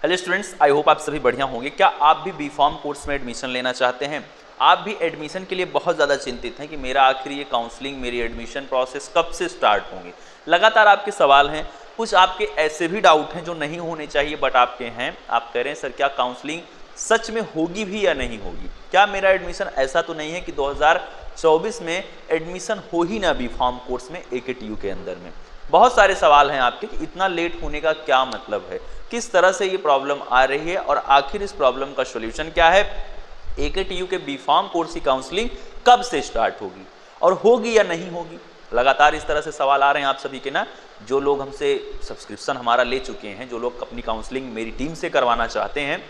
Hello students, I hope आप सभी बढ़िया होंगे। क्या आप भी बी.फॉर्म कोर्स में एडमिशन लेना चाहते हैं? आप भी एडमिशन के लिए बहुत ज़्यादा चिंतित हैं कि मेरा आखिर ये काउंसलिंग, मेरी एडमिशन प्रोसेस कब से स्टार्ट होंगी। लगातार आपके सवाल हैं, कुछ आपके ऐसे भी डाउट हैं जो नहीं होने चाहिए बट आपके हैं। आप कह रहे हैं सर क्या काउंसलिंग सच में होगी भी या नहीं होगी? क्या मेरा एडमिशन ऐसा तो नहीं है कि 2024 में एडमिशन हो ही ना बी.फॉर्म कोर्स में AKTU के अंदर में? बहुत सारे सवाल हैं आपके कि इतना लेट होने का क्या मतलब है, किस तरह से ये प्रॉब्लम आ रही है और आखिर इस प्रॉब्लम का सॉल्यूशन क्या है। AKTU के बी.फॉर्म कोर्स की काउंसलिंग कब से स्टार्ट होगी और होगी या नहीं होगी? लगातार इस तरह से सवाल आ रहे हैं आप सभी के ना। जो लोग हमसे सब्सक्रिप्शन हमारा ले चुके हैं, जो लोग अपनी काउंसलिंग मेरी टीम से करवाना चाहते हैं,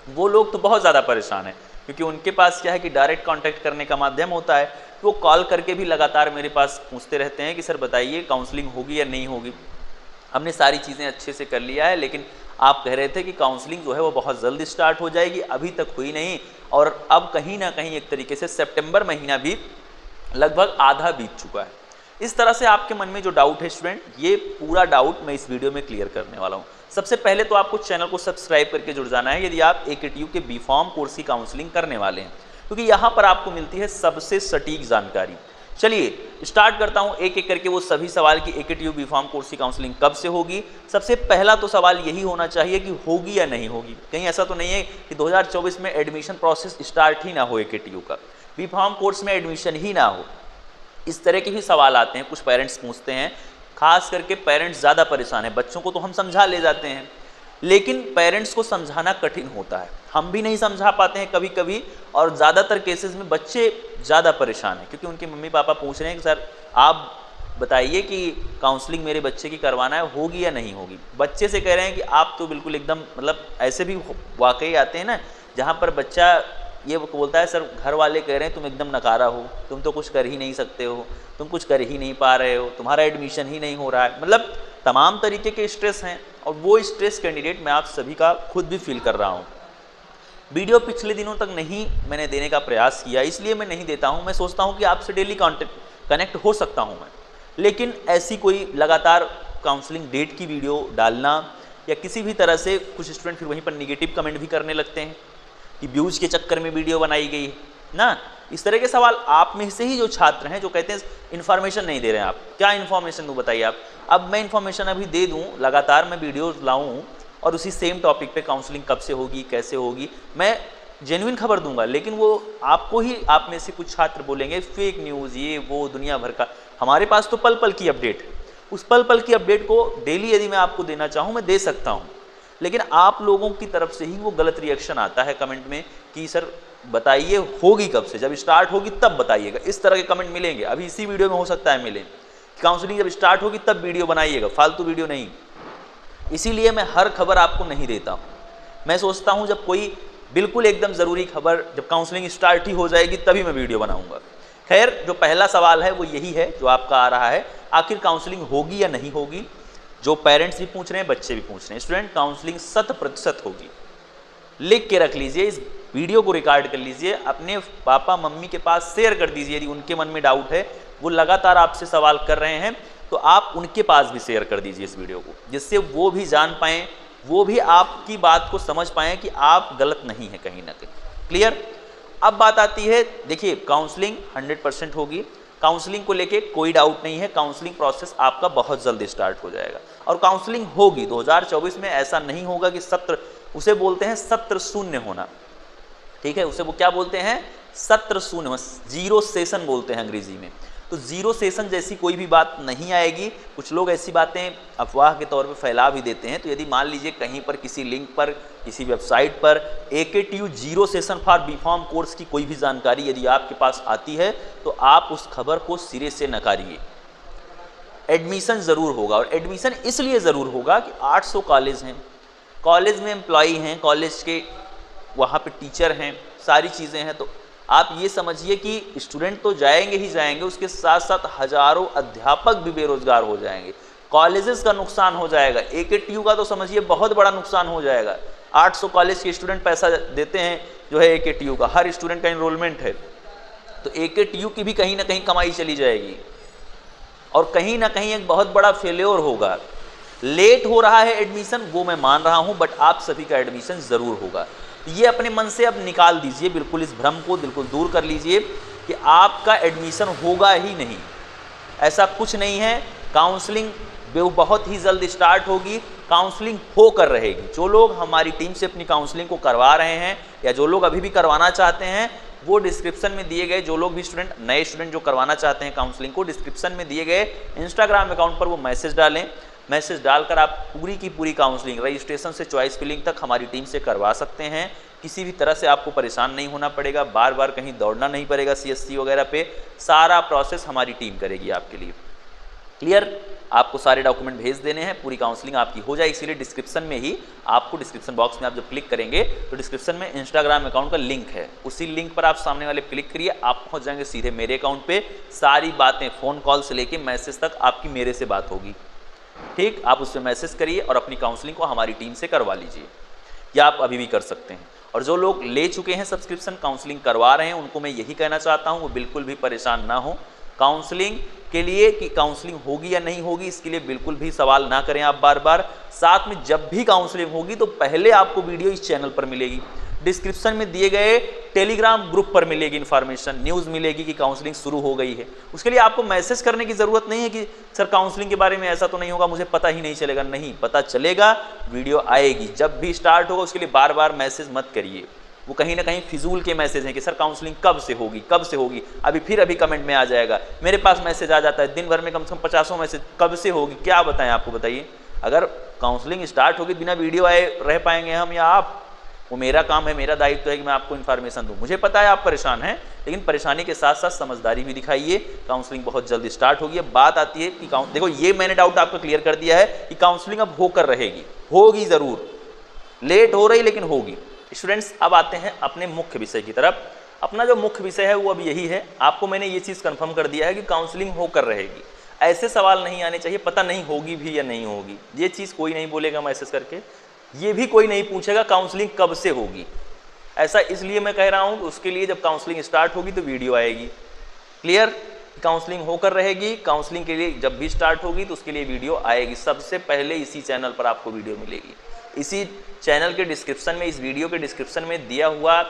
वो लोग तो बहुत ज़्यादा परेशान हैं क्योंकि उनके पास क्या है कि डायरेक्ट कांटेक्ट करने का माध्यम होता है। वो कॉल करके भी लगातार मेरे पास पूछते रहते हैं कि सर बताइए काउंसलिंग होगी या नहीं होगी। हमने सारी चीज़ें अच्छे से कर लिया है, लेकिन आप कह रहे थे कि काउंसलिंग जो है वो बहुत जल्दी स्टार्ट हो जाएगी, अभी तक हुई नहीं। और अब कहीं ना कहीं एक तरीके से सितंबर महीना भी लगभग आधा बीत चुका है। इस तरह से आपके मन में जो डाउट है स्टूडेंट, ये पूरा डाउट मैं इस वीडियो में क्लियर करने वाला हूँ। सबसे पहले तो आपको चैनल को सब्सक्राइब करके जुड़ जाना है यदि आप AKTU के बी.फॉर्म कोर्स की काउंसलिंग करने वाले हैं, क्योंकि यहाँ पर आपको मिलती है सबसे सटीक जानकारी। चलिए स्टार्ट करता हूँ एक एक करके वो सभी सवाल की AKTU बी.फॉर्म कोर्स की काउंसलिंग कब से होगी। सबसे पहला तो सवाल यही होना चाहिए कि होगी या नहीं होगी। कहीं ऐसा तो नहीं है कि 2024 में एडमिशन प्रोसेस स्टार्ट ही ना हो, AKTU का बी.फॉर्म कोर्स में एडमिशन ही ना हो। इस तरह के ही सवाल आते हैं, कुछ पेरेंट्स पूछते हैं। खास करके पेरेंट्स ज़्यादा परेशान हैं। बच्चों को तो हम समझा ले जाते हैं, लेकिन पेरेंट्स को समझाना कठिन होता है। हम भी नहीं समझा पाते हैं कभी कभी, और ज़्यादातर केसेस में बच्चे ज़्यादा परेशान हैं क्योंकि उनके मम्मी पापा पूछ रहे हैं कि सर आप बताइए कि काउंसलिंग मेरे बच्चे की करवाना है, होगी या नहीं होगी। बच्चे से कह रहे हैं कि आप तो बिल्कुल एकदम, मतलब ऐसे भी वाकई आते हैं ना जहाँ पर बच्चा ये बोलता है सर घर वाले कह रहे हैं तुम एकदम नकारा हो, तुम तो कुछ कर ही नहीं सकते हो, तुम कुछ कर ही नहीं पा रहे हो, तुम्हारा एडमिशन ही नहीं हो रहा है। मतलब तमाम तरीके के स्ट्रेस हैं और वो स्ट्रेस कैंडिडेट मैं आप सभी का खुद भी फील कर रहा हूँ। वीडियो पिछले दिनों तक नहीं मैंने देने का प्रयास किया, इसलिए मैं नहीं देता हूँ। मैं सोचता हूँ कि आपसे डेली कनेक्ट हो सकता हूँ मैं, लेकिन ऐसी कोई लगातार काउंसलिंग डेट की वीडियो डालना या किसी भी तरह से, कुछ स्टूडेंट फिर वहीं पर निगेटिव कमेंट भी करने लगते हैं कि व्यूज़ के चक्कर में वीडियो बनाई गई है ना। इस तरह के सवाल आप में से ही जो छात्र हैं जो कहते हैं इन्फॉर्मेशन नहीं दे रहे हैं, आप क्या इन्फॉर्मेशन दूँ बताइए आप। अब मैं इन्फॉर्मेशन अभी दे दूँ, लगातार मैं वीडियोज़ लाऊँ और उसी सेम टॉपिक पे काउंसलिंग कब से होगी, कैसे होगी, मैं जेन्युइन खबर दूंगा, लेकिन वो आपको ही, आप में से कुछ छात्र बोलेंगे फेक न्यूज़, ये वो दुनिया भर का। हमारे पास तो पल पल की अपडेट है, उस पल पल की अपडेट को डेली यदि मैं आपको देना चाहूँ मैं दे सकता हूँ, लेकिन आप लोगों की तरफ से ही वो गलत रिएक्शन आता है कमेंट में कि सर बताइए होगी कब से, जब स्टार्ट होगी तब बताइएगा। इस तरह के कमेंट मिलेंगे, अभी इसी वीडियो में हो सकता है मिले। काउंसलिंग जब स्टार्ट होगी तब वीडियो बनाइएगा, फालतू वीडियो नहीं। इसीलिए मैं हर खबर आपको नहीं देता हूँ। मैं सोचता हूँ जब कोई बिल्कुल एकदम ज़रूरी खबर, जब काउंसलिंग स्टार्ट ही हो जाएगी तभी मैं वीडियो बनाऊँगा। खैर, जो पहला सवाल है वो यही है जो आपका आ रहा है, आखिर काउंसलिंग होगी या नहीं होगी। जो पेरेंट्स भी पूछ रहे हैं, बच्चे भी पूछ रहे हैं। स्टूडेंट, काउंसलिंग 100% होगी। लिख के रख लीजिए, इस वीडियो को रिकॉर्ड कर लीजिए, अपने पापा मम्मी के पास शेयर कर दीजिए यदि उनके मन में डाउट है। वो लगातार आपसे सवाल कर रहे हैं तो आप उनके पास भी शेयर कर दीजिए इस वीडियो को, जिससे वो भी जान पाएँ, वो भी आपकी बात को समझ पाएँ कि आप गलत नहीं हैं कहीं ना कहीं। क्लियर? अब बात आती है, देखिए काउंसलिंग 100% होगी। काउंसलिंग को लेके कोई डाउट नहीं है, काउंसलिंग प्रोसेस आपका बहुत जल्दी स्टार्ट हो जाएगा और काउंसलिंग होगी 2024 में। ऐसा नहीं होगा कि सत्र, उसे बोलते हैं सत्र शून्य होना, ठीक है, उसे वो क्या बोलते हैं, सत्र शून्य, जीरो सेशन बोलते हैं अंग्रेजी में। तो जीरो सेशन जैसी कोई भी बात नहीं आएगी। कुछ लोग ऐसी बातें अफवाह के तौर पे फैला भी देते हैं। तो यदि मान लीजिए कहीं पर किसी लिंक पर, किसी वेबसाइट पर AKTU zero session for B Pharm course की कोई भी जानकारी यदि आपके पास आती है तो आप उस खबर को सिरे से नकारिए। एडमिशन ज़रूर होगा, और एडमिशन इसलिए ज़रूर होगा कि 800 कॉलेज हैं, कॉलेज में एम्प्लॉई हैं, कॉलेज के वहाँ पे टीचर हैं, सारी चीज़ें हैं। तो आप ये समझिए कि स्टूडेंट तो जाएंगे ही जाएंगे, उसके साथ साथ हज़ारों अध्यापक भी बेरोजगार हो जाएंगे, कॉलेजेस का नुकसान हो जाएगा, AKTU का तो समझिए बहुत बड़ा नुकसान हो जाएगा। 800 कॉलेज के स्टूडेंट पैसा देते हैं जो है AKTU का, हर स्टूडेंट का इनरोलमेंट है, तो AKTU की भी कहीं ना कहीं कमाई चली जाएगी और कहीं ना कहीं एक बहुत बड़ा फेल्योर होगा। लेट हो रहा है एडमिशन वो मैं मान रहा हूँ, बट आप सभी का एडमिशन ज़रूर होगा। ये अपने मन से अब निकाल दीजिए, बिल्कुल इस भ्रम को बिल्कुल दूर कर लीजिए कि आपका एडमिशन होगा ही नहीं, ऐसा कुछ नहीं है। काउंसलिंग बहुत ही जल्द स्टार्ट होगी, काउंसलिंग होकर रहेगी। जो लोग हमारी टीम से अपनी काउंसलिंग को करवा रहे हैं या जो लोग अभी भी करवाना चाहते हैं, वो डिस्क्रिप्शन में दिए गए, जो लोग भी स्टूडेंट नए स्टूडेंट जो करवाना चाहते हैं काउंसलिंग को, डिस्क्रिप्शन में दिए गए इंस्टाग्राम अकाउंट पर वो मैसेज डालें। मैसेज डालकर आप पूरी की पूरी काउंसलिंग रजिस्ट्रेशन से चॉइस फिलिंग तक हमारी टीम से करवा सकते हैं। किसी भी तरह से आपको परेशान नहीं होना पड़ेगा, बार बार कहीं दौड़ना नहीं पड़ेगा CSC वगैरह पे, सारा प्रोसेस हमारी टीम करेगी आपके लिए। क्लियर? आपको सारे डॉक्यूमेंट भेज देने हैं, पूरी काउंसलिंग आपकी हो जाएगी। इसीलिए डिस्क्रिप्शन में ही आपको, डिस्क्रिप्शन बॉक्स में आप जब क्लिक करेंगे तो डिस्क्रिप्शन में इंस्टाग्राम अकाउंट का लिंक है, उसी लिंक पर आप सामने वाले क्लिक करिए, आप पहुंच जाएंगे सीधे मेरे अकाउंट पे। सारी बातें फ़ोन कॉल से लेके मैसेज तक आपकी मेरे से बात होगी। ठीक, आप उस पर मैसेज करिए और अपनी काउंसलिंग को हमारी टीम से करवा लीजिए, या आप अभी भी कर सकते हैं। और जो लोग ले चुके हैं सब्सक्रिप्शन, काउंसलिंग करवा रहे हैं, उनको मैं यही कहना चाहता हूँ वो बिल्कुल भी परेशान ना हो काउंसलिंग के लिए कि काउंसलिंग होगी या नहीं होगी, इसके लिए बिल्कुल भी सवाल ना करें आप बार बार। साथ में जब भी काउंसलिंग होगी तो पहले आपको वीडियो इस चैनल पर मिलेगी, डिस्क्रिप्शन में दिए गए टेलीग्राम ग्रुप पर मिलेगी इन्फॉर्मेशन, न्यूज़ मिलेगी कि काउंसलिंग शुरू हो गई है। उसके लिए आपको मैसेज करने की ज़रूरत नहीं है कि सर काउंसलिंग के बारे में ऐसा तो नहीं होगा, मुझे पता ही नहीं चलेगा। नहीं, पता चलेगा, वीडियो आएगी, जब भी स्टार्ट होगा। उसके लिए बार बार मैसेज मत करिए, वो कहीं ना कहीं फिजूल के मैसेज हैं कि सर काउंसलिंग कब से होगी, कब से होगी, अभी कमेंट में आ जाएगा। मेरे पास मैसेज आ जाता है दिन भर में कम से कम 50 मैसेज, कब से होगी, क्या बताएं आपको, बताइए। अगर काउंसलिंग स्टार्ट होगी बिना वीडियो आए रह पाएंगे हम या आप? वो मेरा काम है, मेरा दायित्व है कि मैं आपको इन्फॉर्मेशन दूं। मुझे पता है आप परेशान हैं, लेकिन परेशानी के साथ साथ समझदारी भी दिखाइए। काउंसलिंग बहुत जल्दी स्टार्ट होगी। अब बात आती है कि देखो, ये मैंने डाउट आपका क्लियर कर दिया है कि काउंसलिंग अब होकर रहेगी, होगी ज़रूर, लेट हो रही लेकिन होगी। स्टूडेंट्स, अब आते हैं अपने मुख्य विषय की तरफ। अपना जो मुख्य विषय है वो अब यही है, आपको मैंने ये चीज़ कंफर्म कर दिया है कि काउंसलिंग होकर रहेगी। ऐसे सवाल नहीं आने चाहिए पता नहीं होगी भी या नहीं होगी, ये चीज़ कोई नहीं बोलेगा मैसेज करके, ये भी कोई नहीं पूछेगा काउंसलिंग कब से होगी। ऐसा इसलिए मैं कह रहा हूँ कि उसके लिए जब काउंसलिंग स्टार्ट होगी तो वीडियो आएगी। क्लियर? काउंसलिंग होकर रहेगी, काउंसलिंग के लिए जब भी स्टार्ट होगी तो उसके लिए वीडियो आएगी। सबसे पहले इसी चैनल पर आपको वीडियो मिलेगी। इसी चैनल के डिस्क्रिप्शन में, इस वीडियो के डिस्क्रिप्शन में दिया हुआ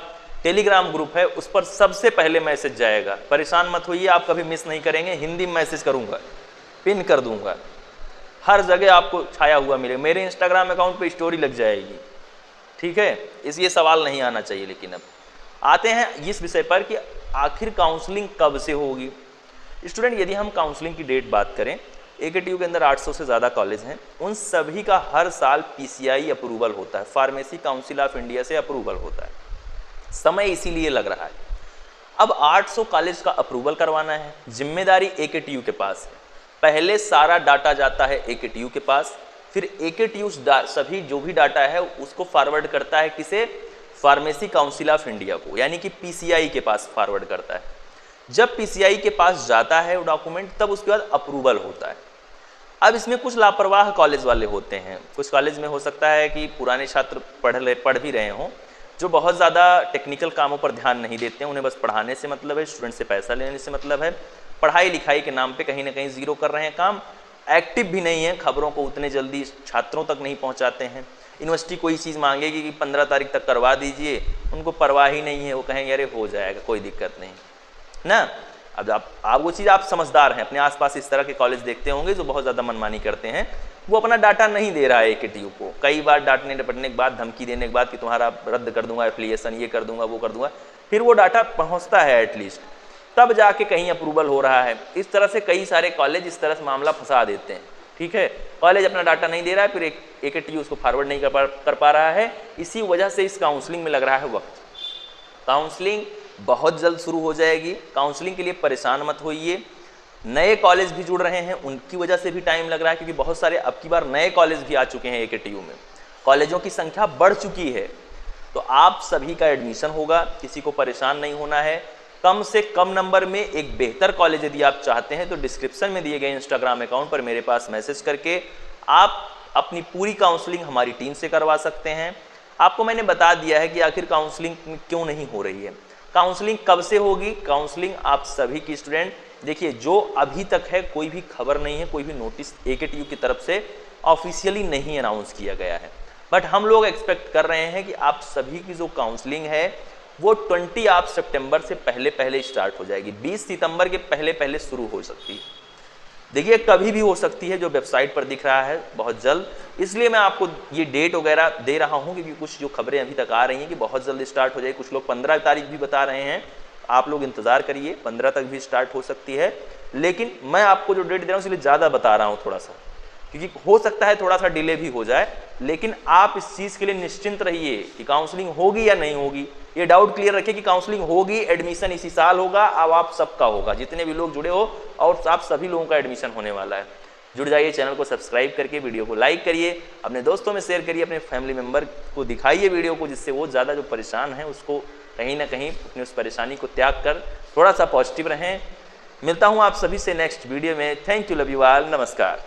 टेलीग्राम ग्रुप है, उस पर सबसे पहले मैसेज जाएगा। परेशान मत होइए, आप कभी मिस नहीं करेंगे। हिंदी में मैसेज करूंगा, पिन कर दूंगा, हर जगह आपको छाया हुआ मिलेगा। मेरे इंस्टाग्राम अकाउंट पे स्टोरी लग जाएगी। ठीक है, इसलिए सवाल नहीं आना चाहिए। लेकिन अब आते हैं इस विषय पर कि आखिर काउंसलिंग कब से होगी। स्टूडेंट, यदि हम काउंसलिंग की डेट बात करें, AKTU के अंदर 800 से ज़्यादा कॉलेज हैं, उन सभी का हर साल PCI अप्रूवल होता है, फार्मेसी काउंसिल ऑफ इंडिया से अप्रूवल होता है। समय इसीलिए लग रहा है। अब 800 कॉलेज का अप्रूवल करवाना है, जिम्मेदारी AKTU के पास है। पहले सारा डाटा जाता है AKTU के पास, फिर AKTU सभी जो भी डाटा है उसको फॉरवर्ड करता है किसे? फार्मेसी काउंसिल ऑफ इंडिया को, यानी कि PCI के पास फॉरवर्ड करता है। जब PCI के पास जाता है वो डॉक्यूमेंट, तब उसके बाद अप्रूवल होता है। अब इसमें कुछ लापरवाह कॉलेज वाले होते हैं। कुछ कॉलेज में हो सकता है कि पुराने छात्र पढ़ भी रहे हों, जो बहुत ज़्यादा टेक्निकल कामों पर ध्यान नहीं देते हैं। उन्हें बस पढ़ाने से मतलब है, स्टूडेंट से पैसा लेने से मतलब है, पढ़ाई लिखाई के नाम पे कहीं ना कहीं ज़ीरो कर रहे हैं काम, एक्टिव भी नहीं है, खबरों को उतने जल्दी छात्रों तक नहीं पहुंचाते हैं। यूनिवर्सिटी कोई चीज़ मांगेगी कि 15 तारीख तक करवा दीजिए, उनको परवाह ही नहीं है, वो कहेंगे अरे हो जाएगा, कोई दिक्कत नहीं ना। अब आप वो चीज़, आप समझदार हैं, अपने आसपास इस तरह के कॉलेज देखते होंगे जो बहुत ज़्यादा मनमानी करते हैं। वो अपना डाटा नहीं दे रहा है AKTU को, कई बार डांटने डपटने के बाद, धमकी देने के बाद कि तुम्हारा रद्द कर दूंगा एप्लीकेशन, ये कर दूंगा, वो कर दूंगा, फिर वो डाटा पहुंचता है एटलीस्ट, तब जाके कहीं अप्रूवल हो रहा है। इस तरह से कई सारे कॉलेज इस तरह से मामला फंसा देते हैं। ठीक है, कॉलेज अपना डाटा नहीं दे रहा है, फिर AKTU उसको फॉरवर्ड नहीं कर पा रहा है। इसी वजह से इस काउंसलिंग में लग रहा है वक्त। काउंसलिंग बहुत जल्द शुरू हो जाएगी, काउंसलिंग के लिए परेशान मत होइए। नए कॉलेज भी जुड़ रहे हैं, उनकी वजह से भी टाइम लग रहा है, क्योंकि बहुत सारे अब की बार नए कॉलेज भी आ चुके हैं AKTU में, कॉलेजों की संख्या बढ़ चुकी है। तो आप सभी का एडमिशन होगा, किसी को परेशान नहीं होना है। कम से कम नंबर में एक बेहतर कॉलेज यदि आप चाहते हैं तो डिस्क्रिप्शन में दिए गए इंस्टाग्राम अकाउंट पर मेरे पास मैसेज करके आप अपनी पूरी काउंसलिंग हमारी टीम से करवा सकते हैं। आपको मैंने बता दिया है कि आखिर काउंसलिंग क्यों नहीं हो रही है, काउंसलिंग कब से होगी। काउंसलिंग आप सभी की स्टूडेंट देखिए, जो अभी तक है कोई भी खबर नहीं है, कोई भी नोटिस AKTU की तरफ से ऑफिशियली नहीं अनाउंस किया गया है, बट हम लोग एक्सपेक्ट कर रहे हैं कि आप सभी की जो काउंसलिंग है वो 20 आप सितंबर से पहले पहले स्टार्ट हो जाएगी, 20 सितंबर के पहले पहले शुरू हो सकती है। देखिए कभी भी हो सकती है, जो वेबसाइट पर दिख रहा है बहुत जल्द, इसलिए मैं आपको ये डेट वगैरह दे रहा हूँ क्योंकि कुछ जो खबरें अभी तक आ रही हैं कि बहुत जल्द स्टार्ट हो जाएगी। कुछ लोग 15 तारीख भी बता रहे हैं, आप लोग इंतज़ार करिए, 15 तक भी स्टार्ट हो सकती है। लेकिन मैं आपको जो डेट दे रहा हूँ इसलिए ज़्यादा बता रहा हूँ थोड़ा सा, क्योंकि हो सकता है थोड़ा सा डिले भी हो जाए, लेकिन आप इस चीज़ के लिए निश्चिंत रहिए कि काउंसलिंग होगी या नहीं होगी। ये डाउट क्लियर रखिए कि काउंसलिंग होगी, एडमिशन इसी साल होगा, अब आप सबका होगा, जितने भी लोग जुड़े हो, और आप सभी लोगों का एडमिशन होने वाला है। जुड़ जाइए, चैनल को सब्सक्राइब करके वीडियो को लाइक करिए, अपने दोस्तों में शेयर करिए, अपने फैमिली मेम्बर को दिखाइए वीडियो को, जिससे वो ज़्यादा जो परेशान है उसको कहीं ना कहीं अपनी उस परेशानी को त्याग कर थोड़ा सा पॉजिटिव रहें। मिलता हूँ आप सभी से नेक्स्ट वीडियो में। Thank you, love you all, नमस्कार।